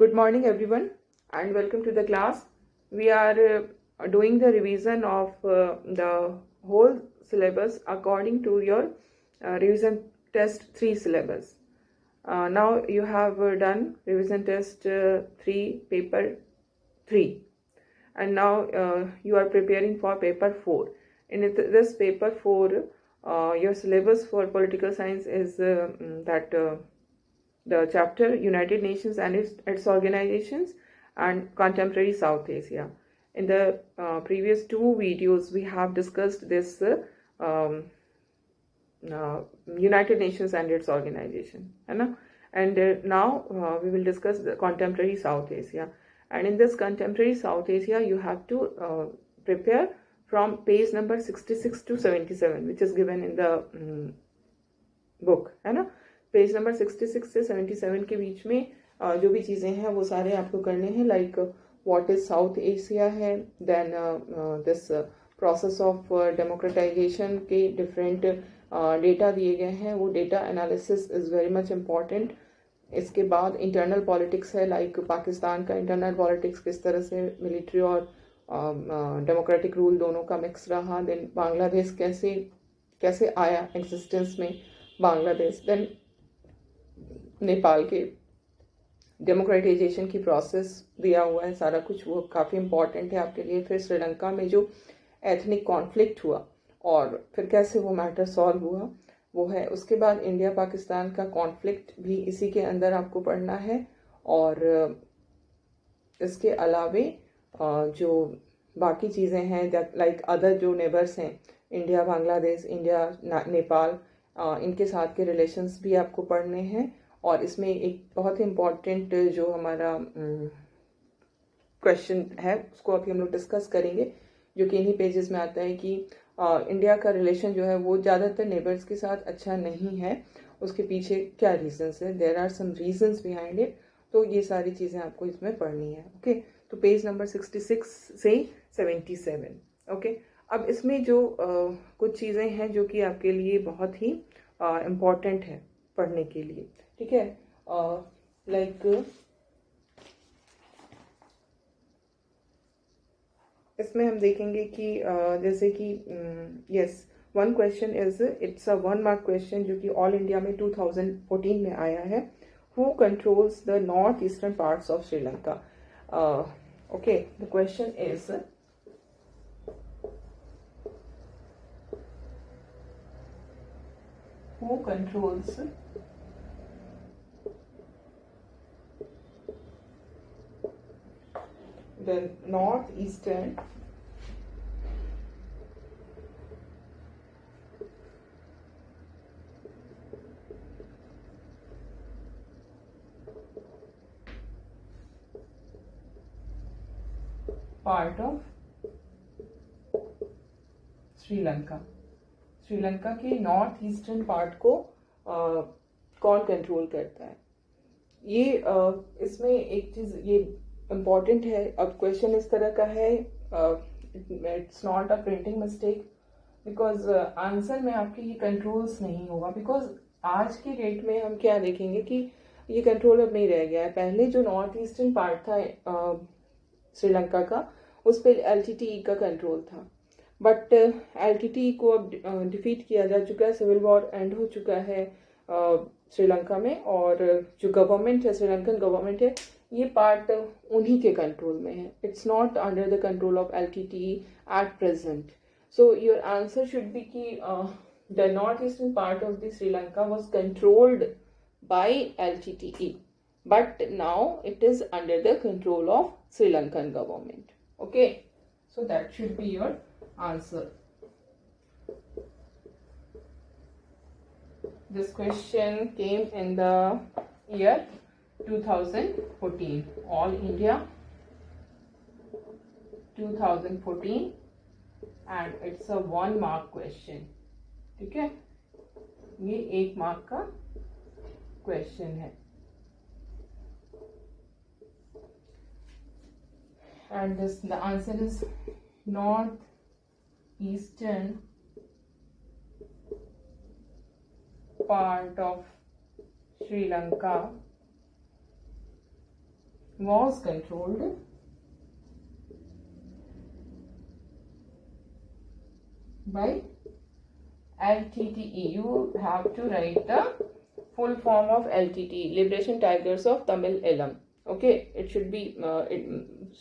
Good morning, everyone, and welcome to the class. We are doing the revision of the whole syllabus according to your revision test 3 syllabus. Now you have done revision test 3 paper 3, and now you are preparing for paper 4. In this paper 4, your syllabus for political science is the chapter United Nations and its organizations and contemporary South Asia. In the previous 2 videos, we have discussed this United Nations and its organization, and now we will discuss the contemporary South Asia. And in this contemporary South Asia, you have to prepare from page number 66 to 77, which is given in the book, है ना. Page number 66 से 77 के बीच में जो भी चीज़ें हैं वो सारे आपको करने हैं. Like what is South Asia है, then this process of democratization के डिफरेंट डेटा दिए गए हैं, वो data analysis is very much important. इसके बाद इंटरनल पॉलिटिक्स है, लाइक पाकिस्तान का इंटरनल पॉलिटिक्स किस तरह से मिलिट्री और डेमोक्रेटिक रूल दोनों का मिक्स रहा. देन बांग्लादेश कैसे आया एग्जिस्टेंस में बांग्लादेश. देन नेपाल के डेमोक्रेटाइजेशन की प्रोसेस दिया हुआ है सारा कुछ, वो काफ़ी इम्पॉर्टेंट है आपके लिए. फिर श्रीलंका में जो एथनिक कॉन्फ्लिक्ट हुआ और फिर कैसे वो मैटर सॉल्व हुआ वो है. उसके बाद इंडिया पाकिस्तान का कॉन्फ्लिक्ट भी इसी के अंदर आपको पढ़ना है. और इसके अलावे जो बाकी चीज़ें हैं लाइक अदर जो नेबर्स हैं, इंडिया बांग्लादेश, इंडिया नेपाल, इनके साथ के रिलेशंस भी आपको पढ़ने हैं. और इसमें एक बहुत ही इम्पॉर्टेंट जो हमारा क्वेश्चन है उसको अभी हम लोग डिस्कस करेंगे, जो कि इन्हीं पेजेस में आता है कि इंडिया का रिलेशन जो है वो ज़्यादातर नेबर्स के साथ अच्छा नहीं है. उसके पीछे क्या रीजंस है, there are some reasons behind it. तो ये सारी चीज़ें आपको इसमें पढ़नी है. ओके, तो पेज नंबर 66 से 77. ओके, अब इसमें जो कुछ चीज़ें हैं जो कि आपके लिए बहुत ही इम्पॉर्टेंट है पढ़ने के लिए, ठीक है. लाइक इसमें हम देखेंगे कि जैसे कि yes, one question is it's a 1 mark question जो कि ऑल इंडिया में 2014 में आया है. Who controls the north eastern parts of Sri Lanka. Okay, the question is who controls the northeastern part of Sri Lanka. Sri Lanka के नॉर्थ ईस्टर्न पार्ट को कौन कंट्रोल करता है. ये इसमें एक चीज़ ये इम्पॉर्टेंट है. अब क्वेश्चन इस तरह का है, it's not a printing mistake, because answer में आपके ये कंट्रोल्स नहीं होगा. बिकॉज आज के डेट में हम क्या देखेंगे कि ये कंट्रोल अब नहीं रह गया है. पहले जो नॉर्थ ईस्टर्न पार्ट था श्रीलंका का, उस पर LTTE का कंट्रोल था. बट LTTE को अब डिफीट किया जा चुका है. सिविल वॉर एंड हो चुका है श्रीलंका में, और जो गवर्नमेंट है, श्रीलंकन गवर्नमेंट है, ये पार्ट उन्हीं के कंट्रोल में है. It's not under the control of LTTE at present. So your answer should be कि the north eastern part of the Sri Lanka was controlled by LTTE, but now it is under the control of Sri Lankan government. Okay, so that should be your answer. This question came in the year 2014, All India 2014, and it's a 1 mark question. ठीक है, ये 1 mark का question है. And the answer is north eastern part of Sri Lanka was controlled by LTTE. You have to write the full form of LTTE, Liberation Tigers of Tamil Eelam. Okay, it should be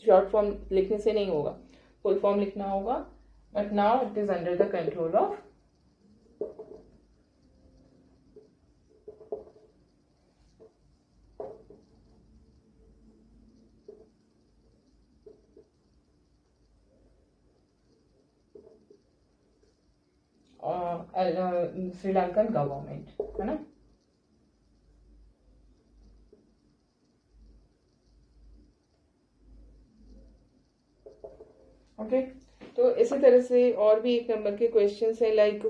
short form लिखने से नहीं होगा, full form लिखना होगा. But now it is under the control of Sri Lankan government, है ना. Okay, तो इसी तरह से और भी एक नंबर के क्वेश्चंस है like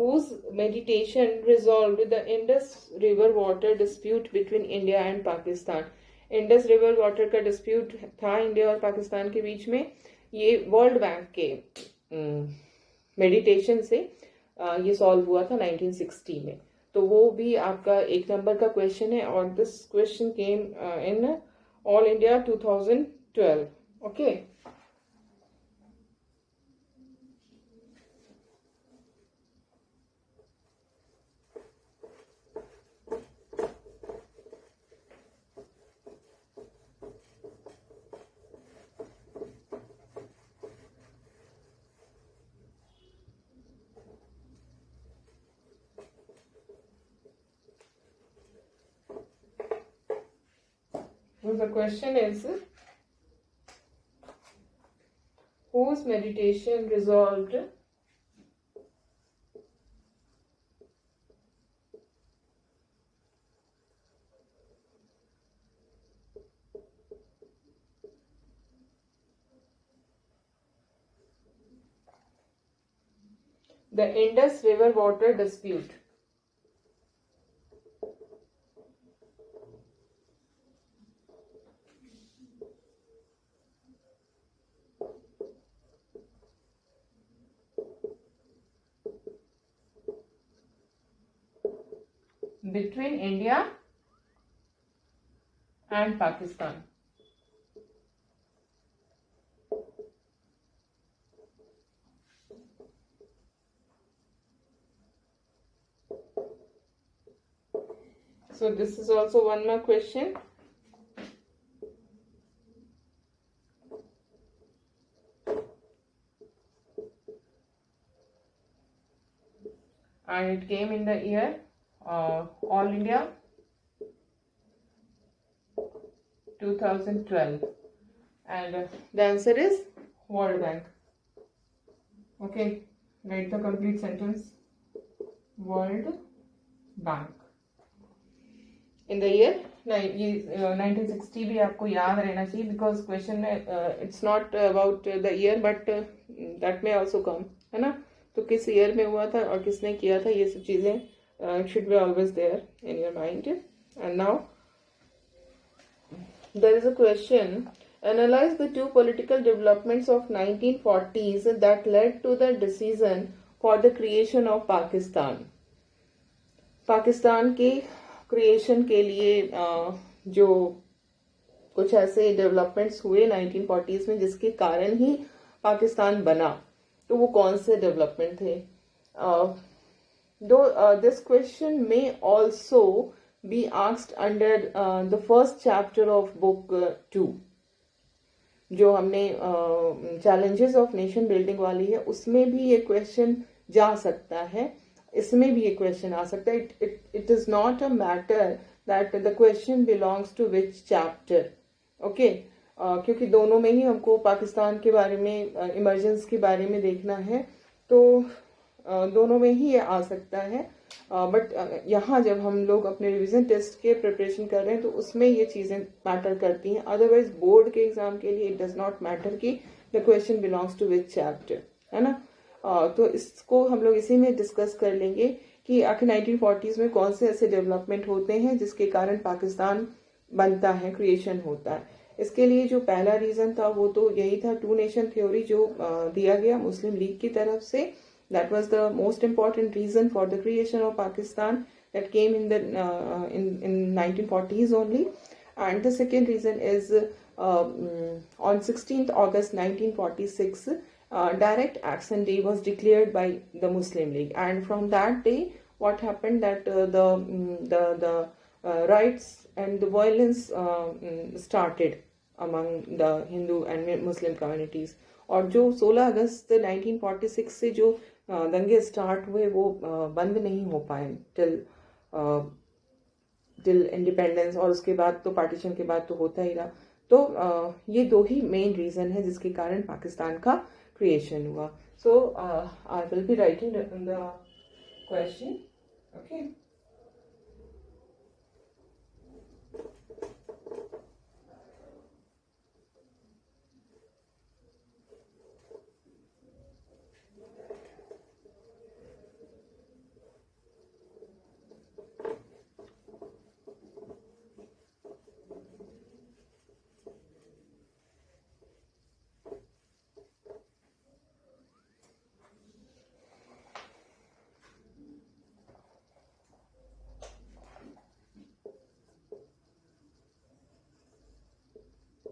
whose mediation resolve the Indus river water dispute between India and Pakistan. Indus river water का डिस्प्यूट था इंडिया और पाकिस्तान के बीच में. ये वर्ल्ड बैंक के मेडिटेशन से ये सॉल्व हुआ था 1960 में. तो वो भी आपका एक नंबर का क्वेश्चन है और this question came in all India 2012. Okay, the question is whose meditation resolved the Indus River water dispute. Between India and Pakistan. So this is also one more question. And it came in the year All India 2012 and the answer is World Bank. Okay, write the complete sentence. World Bank in the year 1960 भी आपको याद रहना चाहिए because question it's not about the year but that may also come, है ना. तो किस year में हुआ था और किसने किया था, ये सब चीज़ें it should be always there in your mind. And now there is a question. Analyze the two political developments of 1940s that led to the decision for the creation of Pakistan. Pakistan के creation के लिए जो कुछ ऐसे developments हुए 1940s में जिसके कारण ही पाकिस्तान बना, तो वो कौन से डेवलपमेंट थे. This question may also be asked under the first chapter of book 2 जो हमने challenges of nation building वाली है, उसमें भी ये क्वेश्चन जा सकता है, इसमें भी ये क्वेश्चन आ सकता है. It is not a matter that the question belongs to which chapter. Okay, क्योंकि दोनों में ही हमको पाकिस्तान के बारे में इमर्जेंस के बारे में देखना है, तो दोनों में ही ये आ सकता है. बट यहाँ जब हम लोग अपने रिवीजन टेस्ट के प्रिपरेशन कर रहे हैं तो उसमें ये चीज़ें मैटर करती हैं. अदरवाइज बोर्ड के एग्जाम के लिए इट डज नॉट मैटर कि the question belongs to which chapter, है ना. तो इसको हम लोग इसी में डिस्कस कर लेंगे कि आखिर 1940s में कौन से ऐसे डेवलपमेंट होते हैं जिसके कारण पाकिस्तान बनता है, क्रिएशन होता है. इसके लिए जो पहला रीज़न था वो तो यही था, टू नेशन थ्योरी जो दिया गया मुस्लिम लीग की तरफ से. That was the most important reason for the creation of Pakistan that came in 1940s only. And the second reason is on 16th August 1946, Direct Action Day was declared by the Muslim League, and from that day, what happened that the riots and the violence started among the Hindu and Muslim communities. और जो 16 अगस्त 1946 से जो दंगे start हुए वो बंद नहीं हो पाए टिल इंडिपेंडेंस, और उसके बाद तो पार्टीशन के बाद तो होता ही रहा. तो ये दो ही मेन रीजन है जिसके कारण पाकिस्तान का क्रिएशन हुआ. So I will be writing the question. Okay,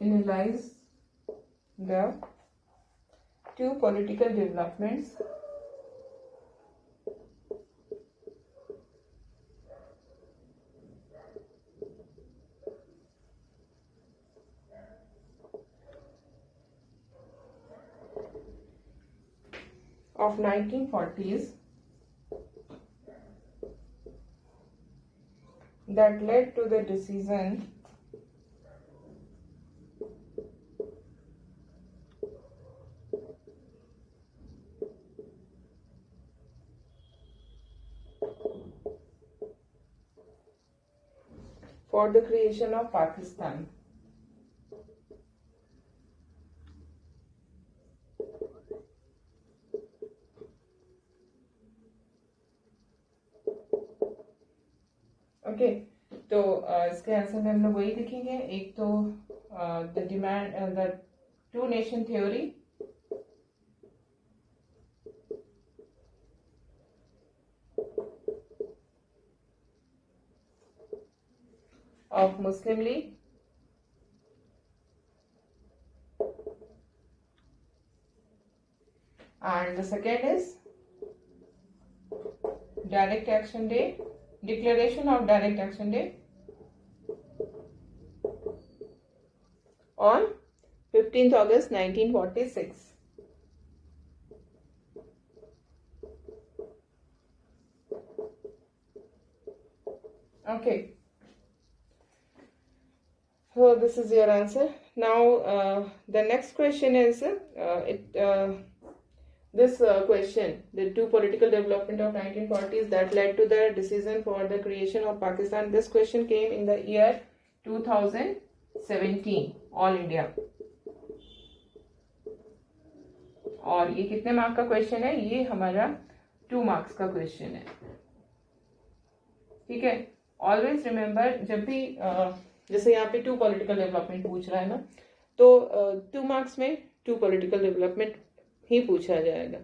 analyze the two political developments of 1940s that led to the decision for the creation of Pakistan. Okay, तो इसके आंसर में हम लोग वही लिखेंगे. एक तो the demand the two nation theory, of Muslim League, and the second is Direct Action Day, declaration of Direct Action Day on 15th August 1946. Okay. So this is your answer. Now the next question is this question, the two political development of 1940s that led to the decision for the creation of Pakistan. This question came in the year 2017 All India. और ये कितने mark का question है? ये हमारा 2 marks का question है. ठीक है, ऑलवेज रिमेम्बर जब भी जैसे यहाँ पे 2 पॉलिटिकल डेवलपमेंट पूछ रहा है ना, तो 2 मार्क्स में 2 पॉलिटिकल डेवलपमेंट ही पूछा जाएगा.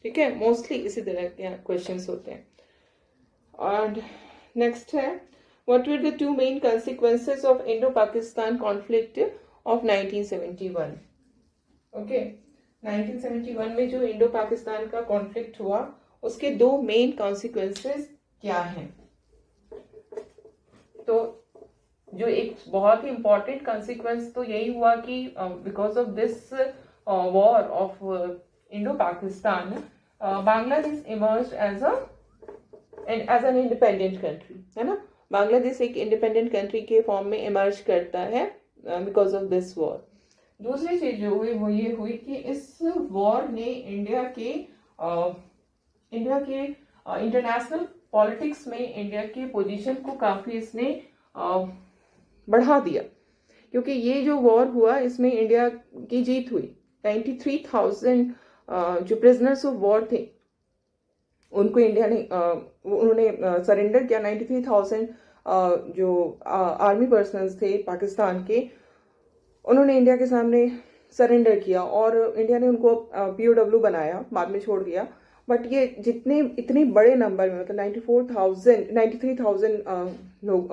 ठीक है, मोस्टली इसी तरह के क्वेश्चंस होते हैं. और नेक्स्ट है, what were the 2 main consequences of Indo Pakistan conflict of 1971. Okay, 1971 में जो इंडो पाकिस्तान का कॉन्फ्लिक्ट हुआ उसके 2 मेन कॉन्सिक्वेंसेस क्या हैं? तो जो एक बहुत ही इंपॉर्टेंट कॉन्सिक्वेंस तो यही हुआ कि because of this war of Indo Pakistan, Bangladesh emerged as an independent country, है ना. बांग्लादेश एक इंडिपेंडेंट कंट्री के फॉर्म में इमर्ज करता है बिकॉज ऑफ दिस वॉर. दूसरी चीज जो हुई वो ये हुई कि इस वॉर ने इंडिया के इंटरनेशनल पॉलिटिक्स में इंडिया की पोजीशन को काफी इसने बढ़ा दिया, क्योंकि ये जो वॉर हुआ इसमें इंडिया की जीत हुई. 93,000 जो प्रिजनर्स ऑफ वॉर थे उनको इंडिया ने उन्होंने सरेंडर किया. 93,000 जो आर्मी पर्सनल्स थे पाकिस्तान के, उन्होंने इंडिया के सामने सरेंडर किया और इंडिया ने उनको POW बनाया, बाद में छोड़ दिया. बट ये इतने बड़े नंबर में, मतलब 93,000 लोग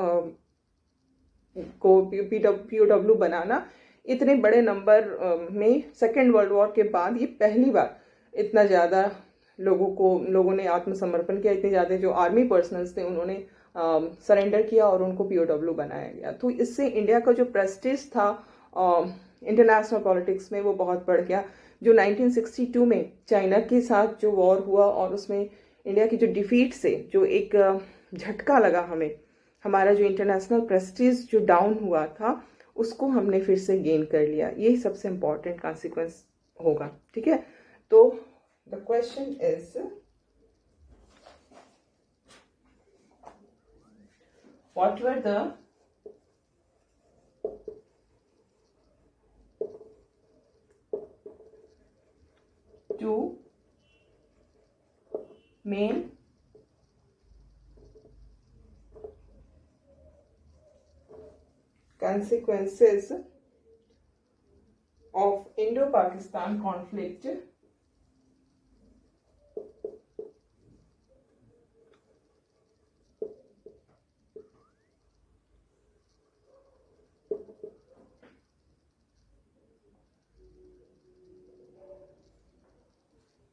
को POW बनाना इतने बड़े नंबर में सेकेंड वर्ल्ड वॉर के बाद ये पहली बार इतना ज़्यादा लोगों ने आत्मसमर्पण किया, इतने ज़्यादा जो आर्मी पर्सनल्स थे उन्होंने सरेंडर किया और उनको POW बनाया गया। तो इससे इंडिया का जो प्रेस्टीज था इंटरनेशनल पॉलिटिक्स में वो बहुत बढ़ गया। जो 1962 में चाइना के साथ जो वॉर हुआ और उसमें इंडिया की जो डिफीट से जो एक झटका लगा हमें, हमारा जो इंटरनेशनल प्रेस्टीज जो डाउन हुआ था उसको हमने फिर से गेन कर लिया। यही सबसे इम्पॉर्टेंट कॉन्सिक्वेंस होगा। ठीक है, तो the question is what were the two main consequences of Indo-Pakistan conflict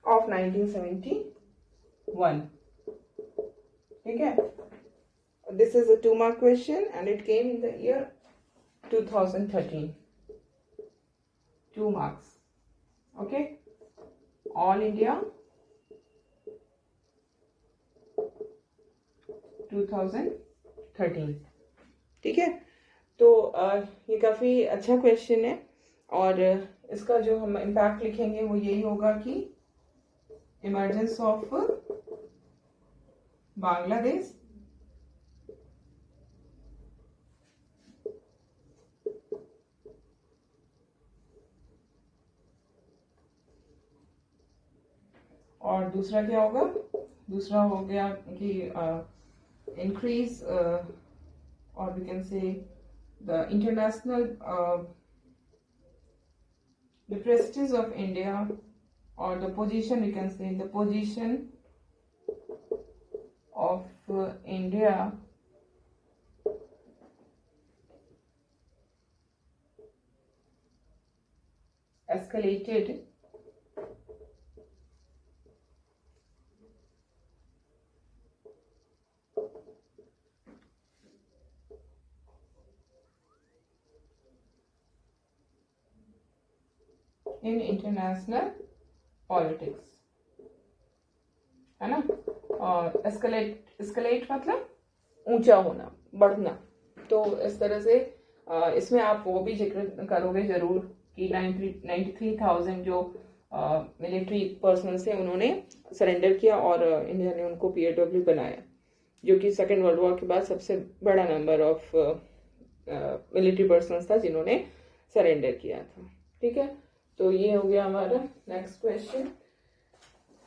of 1971. ठीक है, this is a 2-mark question and it came in the year 2013. 2 marks. Okay, All India 2013. ठीक है, तो ये काफ़ी अच्छा क्वेश्चन है और इसका जो हम इम्पैक्ट लिखेंगे वो यही होगा कि इमर्जेंस ऑफ बांग्लादेश और दूसरा क्या होगा, दूसरा हो गया कि इंक्रीज और we can say the international the prestige of India or the position, we can say the position of India escalated in international politics, है ना। और escalate मतलब ऊंचा होना, बढ़ना। तो इस तरह से इसमें आप वो भी जिक्र करोगे जरूर कि 93,000 जो मिलिट्री पर्सनल थे उन्होंने सरेंडर किया और इंडिया ने उनको POW बनाया, जो कि सेकेंड वर्ल्ड वॉर के बाद सबसे बड़ा नंबर ऑफ मिलिट्री पर्सनल्स था जिन्होंने सरेंडर किया था। ठीक है, तो ये हो गया हमारा नेक्स्ट क्वेश्चन।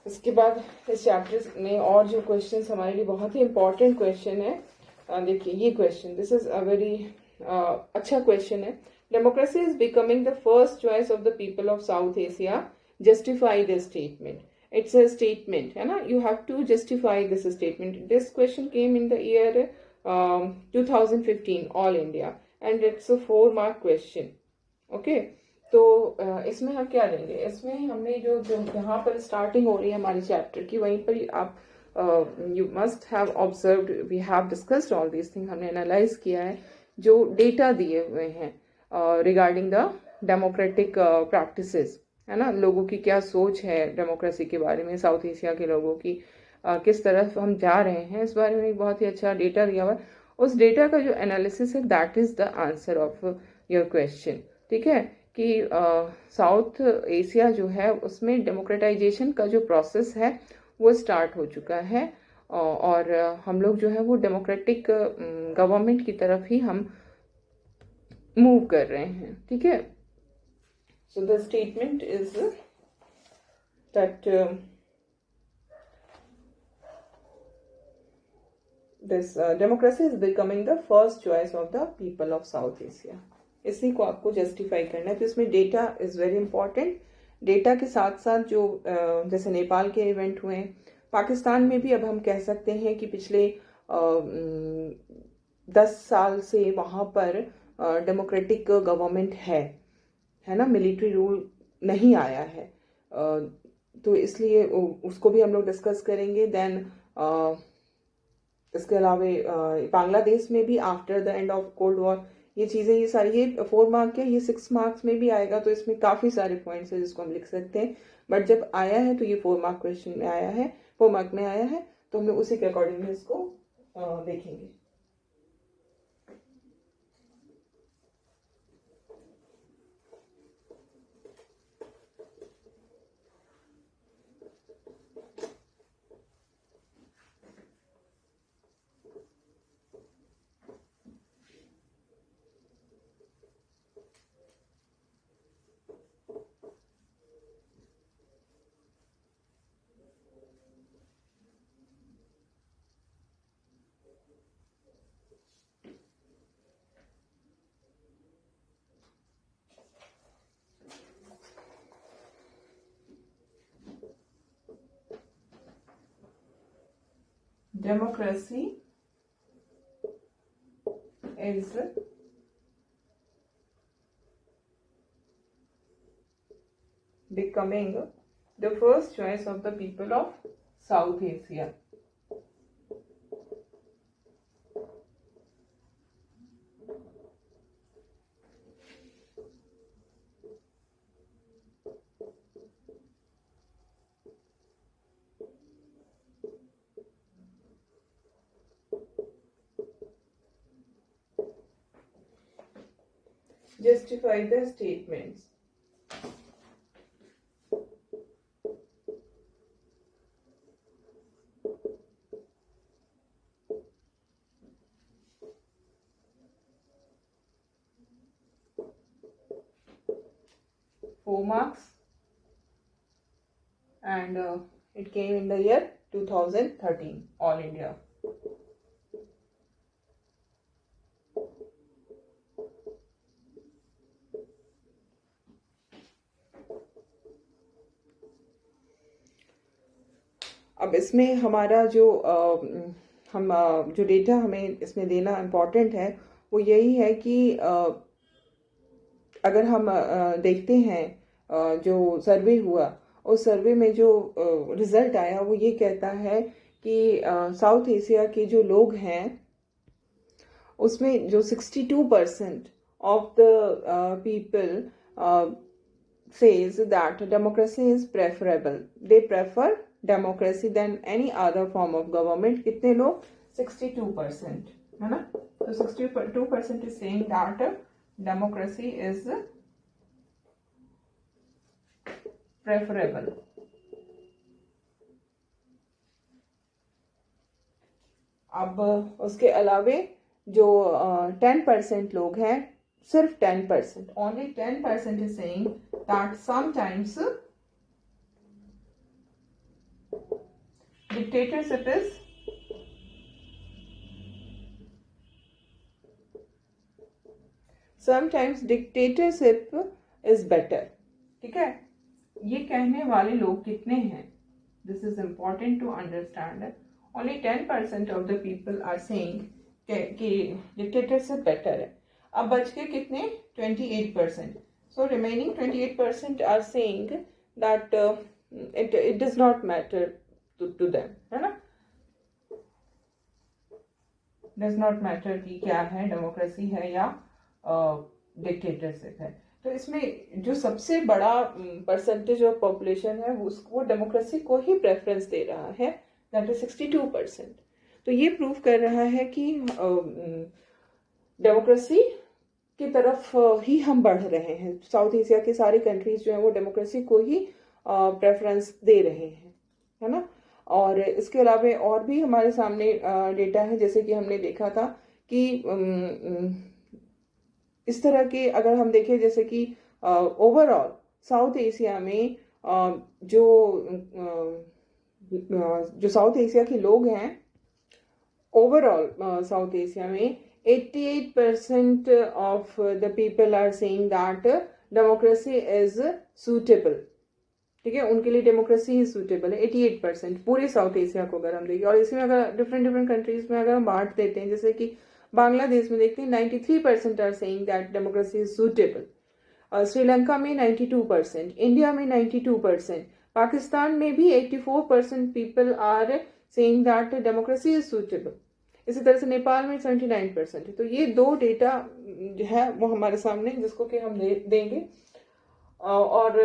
इसके बाद इस चैप्टर में और जो क्वेश्चंस हमारे लिए बहुत ही इंपॉर्टेंट क्वेश्चन है, देखिए ये question, this is a very अच्छा क्वेश्चन है। Democracy is becoming the first choice of the people of South Asia, justify this statement. It's a statement, है ना, you have to justify this statement. This question came in the year 2015 all India and it's a 4-mark question. Okay, तो इसमें हम क्या लेंगे, इसमें हमने जो यहाँ पर स्टार्टिंग हो रही है हमारी चैप्टर की, वहीं पर आप you must have observed, we have discussed all these thing, हमने एनालाइज किया है जो डेटा दिए हुए हैं रिगार्डिंग द डेमोक्रेटिक प्रैक्टिसेस, है ना, लोगों की क्या सोच है डेमोक्रेसी के बारे में, साउथ एशिया के लोगों की किस तरफ हम जा रहे हैं, इस बारे में एक बहुत ही अच्छा डेटा दिया हुआ है। उस डेटा का जो एनालिसिस है that is the answer of your question. ठीक है, कि साउथ एशिया जो है उसमें डेमोक्रेटाइजेशन का जो प्रोसेस है वो स्टार्ट हो चुका है और हम लोग जो है वो डेमोक्रेटिक गवर्नमेंट की तरफ ही हम मूव कर रहे हैं। ठीक है, so the statement is that this democracy is becoming the first choice of the people of South Asia. इसी को आपको जस्टिफाई करना है। तो इसमें data is very important. Data के साथ साथ जो जैसे नेपाल के इवेंट हुए, पाकिस्तान में भी अब हम कह सकते हैं कि पिछले 10 साल से वहाँ पर डेमोक्रेटिक गवर्नमेंट है ना, मिलिट्री रूल नहीं आया है। तो इसलिए उसको भी हम लोग डिस्कस करेंगे। देन इसके अलावा बांग्लादेश में भी after the end of cold war, ये चीज़ें, ये सारी, ये 4 मार्क के, ये 6 मार्क्स में भी आएगा, तो इसमें काफ़ी सारे पॉइंट्स हैं जिसको हम लिख सकते हैं। बट जब आया है तो ये 4 मार्क क्वेश्चन में आया है, 4 मार्क में आया है, तो हम लोग उसी के अकॉर्डिंग इसको देखेंगे। Democracy is becoming the first choice of the people of South Asia. Justify the statements. Four marks, and it came in the year 2013, All India. अब इसमें हमारा जो जो डेटा हमें इसमें देना इम्पॉर्टेंट है वो यही है कि अगर हम देखते हैं जो सर्वे हुआ, उस सर्वे में जो रिजल्ट आया वो ये कहता है कि साउथ एशिया के जो लोग हैं उसमें जो 62% of the people says that democracy is preferable. They prefer democracy than any other form of government. कितने लोग? 62%, है ना? So 62% is saying that democracy is preferable. अब उसके अलावे जो 10% लोग हैं, सिर्फ 10%, only 10% is saying that sometimes dictatorship is better. ठीक है, ये कहने वाले लोग कितने हैं? This is important to understand. Only 10% of the people are saying कि dictatorship better है. अब बच के कितने? 28%. So remaining 28% are saying that it does not matter to them, है ना? Does not matter कि क्या है, डेमोक्रेसी है या डिक्टेटरशिप है। तो इसमें जो सबसे बड़ा परसेंटेज ऑफ पॉपुलेशन है वो डेमोक्रेसी को ही प्रेफरेंस दे रहा है, दैट इज 62%। तो ये प्रूव कर रहा है कि डेमोक्रेसी की तरफ ही हम बढ़ रहे हैं। साउथ एशिया के सारे कंट्रीज जो हैं वो डेमोक्रेसी को ही प्रेफरेंस दे रहे हैं, है ना? और इसके अलावा और भी हमारे सामने डेटा है, जैसे कि हमने देखा था कि इस तरह के अगर हम देखें, जैसे कि ओवरऑल साउथ एशिया में जो साउथ एशिया के लोग हैं, ओवरऑल साउथ एशिया में 88% of the people are saying that democracy is suitable. ठीक है, उनके लिए डेमोक्रेसी ही सूटेबल है। 88% पूरे साउथ एशिया को अगर हम देखें, और इसमें अगर डिफरेंट कंट्रीज में अगर हम बांट देते हैं, जैसे कि बांग्लादेश में देखते हैं 93% are saying that democracy is suitable, Sri Lanka में 92%, इंडिया में 92%, पाकिस्तान में भी 84% people are saying that democracy is suitable. इसी तरह से नेपाल में 79% है। तो ये दो डेटा जो है वो हमारे सामने जिसको कि हम देंगे। और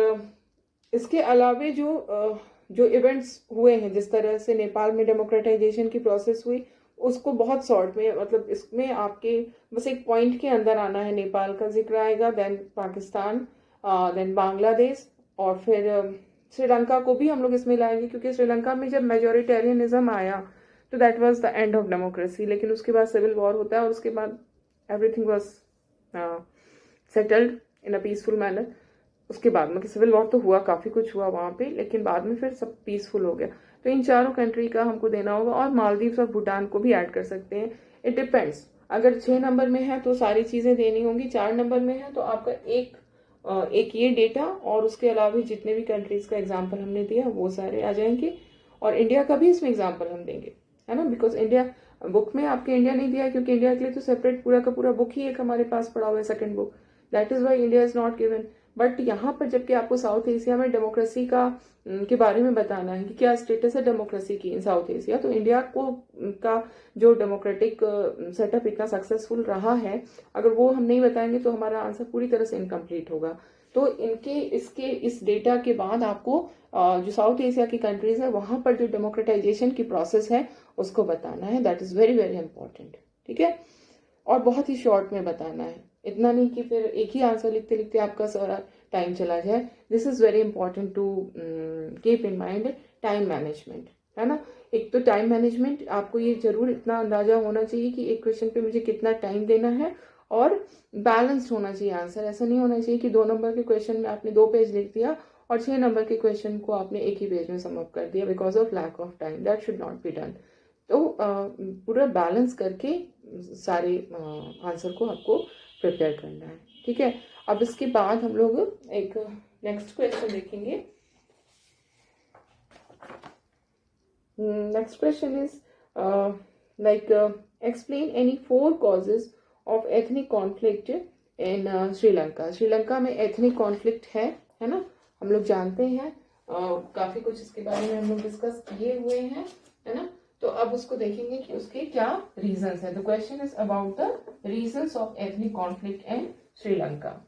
इसके अलावे जो इवेंट्स हुए हैं, जिस तरह से नेपाल में डेमोक्रेटाइजेशन की प्रोसेस हुई, उसको बहुत शॉर्ट में, मतलब इसमें आपके बस एक पॉइंट के अंदर आना है। नेपाल का जिक्र आएगा, देन पाकिस्तान, देन बांग्लादेश, और फिर श्रीलंका को भी हम लोग इसमें लाएंगे, क्योंकि श्रीलंका में जब मेजोरिटेरियनिज्म आया तो that was the end of democracy. लेकिन उसके बाद सिविल वॉर होता है और उसके बाद everything was settled in a peaceful manner. उसके बाद मतलब सिविल वॉर तो हुआ, काफ़ी कुछ हुआ वहाँ पे, लेकिन बाद में फिर सब पीसफुल हो गया। तो इन चारों कंट्री का हमको देना होगा, और मालदीव्स और भूटान को भी ऐड कर सकते हैं। इट डिपेंड्स, अगर 6 नंबर में है तो सारी चीज़ें देनी होंगी, 4 नंबर में है तो आपका एक ये डेटा और उसके अलावा जितने भी कंट्रीज का एग्जाम्पल हमने दिया वो सारे आ जाएंगे। और इंडिया का भी इसमें एग्जाम्पल हम देंगे, है ना, बिकॉज इंडिया बुक में आपके इंडिया नहीं दिया है, क्योंकि इंडिया के लिए तो सेपरेट पूरा का पूरा बुक ही एक हमारे पास पड़ा हुआ है, second book, that is why India is not given. But यहाँ पर जबकि आपको साउथ एशिया में डेमोक्रेसी के बारे में बताना है कि क्या स्टेटस है डेमोक्रेसी की इन साउथ एशिया, तो इंडिया का जो डेमोक्रेटिक सेटअप इतना सक्सेसफुल रहा है, अगर वो हम नहीं बताएंगे तो हमारा आंसर पूरी तरह से इनकम्प्लीट होगा। तो इस डेटा के बाद आपको जो साउथ एशिया की कंट्रीज है वहां पर जो डेमोक्रेटाइजेशन की प्रोसेस है उसको बताना है। That is very very important, ठीक है। और बहुत ही शॉर्ट में बताना है, इतना नहीं कि फिर एक ही आंसर लिखते लिखते आपका सारा टाइम चला जाए। This is very important to keep in mind, time management, है ना। एक तो टाइम मैनेजमेंट, आपको ये जरूर इतना अंदाजा होना चाहिए कि एक क्वेश्चन पे मुझे कितना टाइम देना है, और बैलेंस्ड होना चाहिए आंसर। ऐसा नहीं होना चाहिए कि 2 नंबर के क्वेश्चन में आपने 2 पेज लिख दिया और 6 नंबर के क्वेश्चन को आपने एक ही पेज में सम अप कर दिया because of lack of time. That should not be done. तो पूरा बैलेंस करके सारे आंसर को आपको प्रिपेयर करना है, ठीक है। अब इसके बाद हम लोग एक नेक्स्ट क्वेश्चन देखेंगे। Next question is like explain any 4 causes of ethnic conflict in Sri Lanka. Sri Lanka में एथनिक कॉन्फ्लिक्ट है ना, हम लोग जानते हैं, काफी कुछ इसके बारे में हम लोग डिस्कस किए हुए हैं, है ना। तो अब उसको देखेंगे कि उसके क्या रीजंस है। The question is about the reasons of ethnic conflict in Sri Lanka.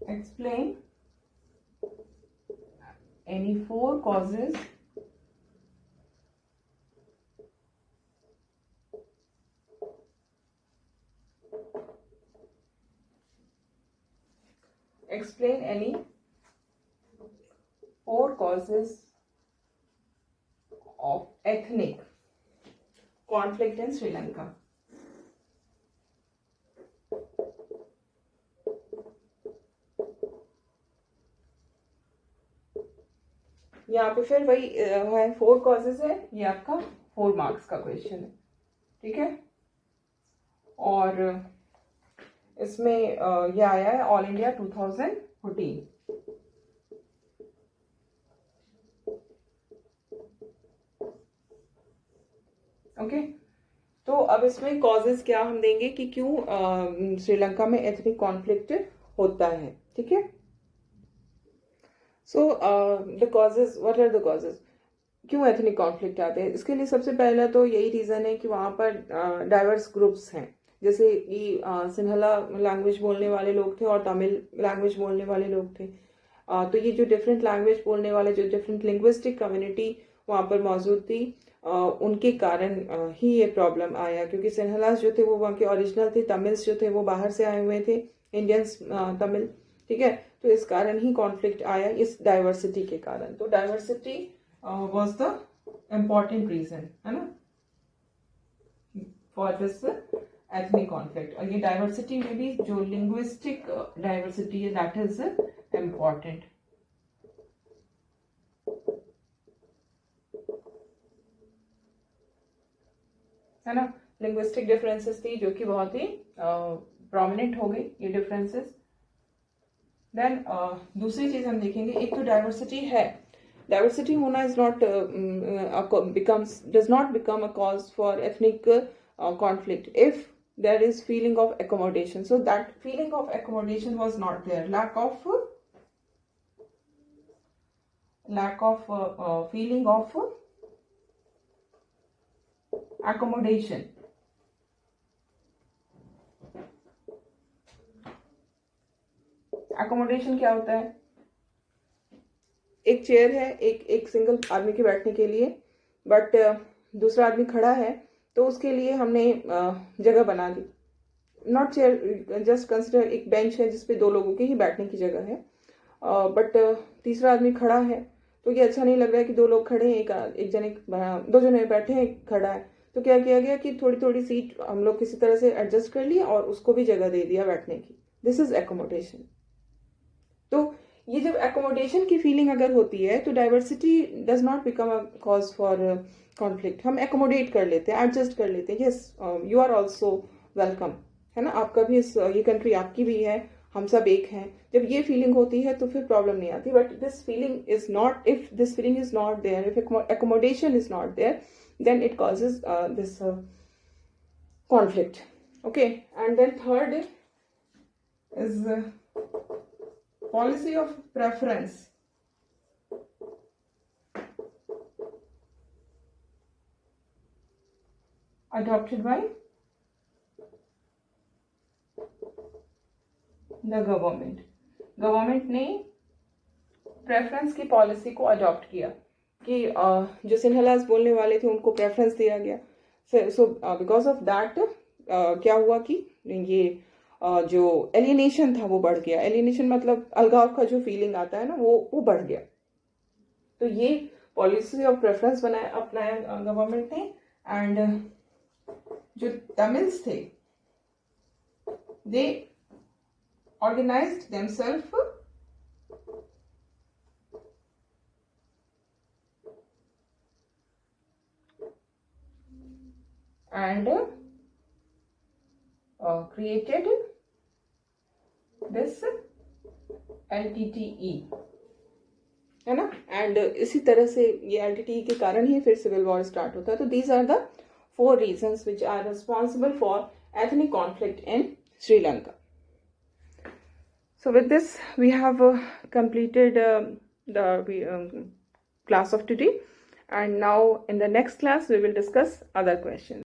Explain any 4 causes explain any 4 causes of ethnic conflict in Sri Lanka. यहाँ पे फिर वही है, 4 कॉजेज है, ये आपका 4 मार्क्स का क्वेश्चन है, ठीक है। और इसमें ये आया है ऑल इंडिया 2014। ओके, तो अब इसमें कॉजेज क्या हम देंगे कि क्यों श्रीलंका में एथनिक कॉन्फ्लिक्ट होता है, ठीक है। So the causes, what are the causes, क्यों एथनिक कॉन्फ्लिक्ट आते हैं। इसके लिए सबसे पहला तो यही रीज़न है कि वहाँ पर डाइवर्स ग्रुप्स हैं, जैसे कि सिन्हला लैंग्वेज बोलने वाले लोग थे और तमिल लैंग्वेज बोलने वाले लोग थे। तो ये जो डिफरेंट लैंग्वेज बोलने वाले, जो डिफरेंट लिंग्विस्टिक कम्युनिटी वहाँ पर मौजूद थी, उनके कारण ही ये प्रॉब्लम आया, क्योंकि सिन्हलास जो थे वो वहाँ के ओरिजिनल थे, तमिल्स जो थे वो बाहर से आए हुए थे, इंडियंस तमिल, ठीक है। तो इस कारण ही कॉन्फ्लिक्ट आया, इस डाइवर्सिटी के कारण। तो diversity was the important reason, है ना, for this एथनिक कॉन्फ्लिक्ट। और ये डाइवर्सिटी में भी जो लिंग्विस्टिक डाइवर्सिटी है दैट इज इम्पॉर्टेंट, है ना। लिंग्विस्टिक डिफरेंसेस थी जो कि बहुत ही प्रोमिनेंट हो गई ये डिफरेंसेस। देन दूसरी चीज हम देखेंगे, एक तो डाइवर्सिटी है, डाइवर्सिटी होना is not does not become a cause for ethnic conflict if there is feeling of accommodation. So that feeling of accommodation was not there. Lack of feeling of accommodation. Accommodation क्या होता है? एक chair है एक single आदमी के बैठने के लिए, बट दूसरा आदमी खड़ा है तो उसके लिए हमने जगह बना दी। नॉट चेयर, जस्ट कंसिडर एक बेंच है जिसपे दो लोगों के ही बैठने की जगह है, बट तीसरा आदमी खड़ा है तो ये अच्छा नहीं लग रहा है कि दो लोग खड़े हैं, दो जने बैठे हैं, एक खड़ा है। तो क्या किया गया कि थोड़ी थोड़ी सीट हम लोग किसी तरह से एडजस्ट कर लिए और उसको भी जगह दे दिया बैठने की। This is accommodation. तो ये जब एकोमोडेशन की फीलिंग अगर होती है तो diversity does not become a cause for conflict. हम एकोमोडेट कर लेते हैं, एडजस्ट कर लेते हैं, yes you are also welcome, है ना। आपका भी ये कंट्री आपकी भी है, हम सब एक हैं। जब ये फीलिंग होती है तो फिर प्रॉब्लम नहीं आती। But this feeling is not, if this feeling is not there, if accommodation is not there, then it causes this conflict. Okay, and then third is policy of preference. Adopted by the government. Government ने preference की policy को adopt किया कि जो सिन्हलास बोलने वाले थे उनको प्रेफरेंस दिया गया। सो बिकॉज ऑफ दैट क्या हुआ कि ये जो एलिनेशन था वो बढ़ गया। एलिनेशन मतलब अलगाव का जो फीलिंग आता है ना वो बढ़ गया। तो ये पॉलिसी ऑफ प्रेफरेंस अपनाया गवर्नमेंट ने। एंड जो तमिल्स थे they organized themselves and created this LTTE, है ना। एंड इसी तरह से ये LTTE के कारण ही फिर सिविल वॉर स्टार्ट होता है। तो these are the 4 reasons which are responsible for ethnic conflict in Sri Lanka. So with this we have completed the class of today, and now in the next class we will discuss other questions.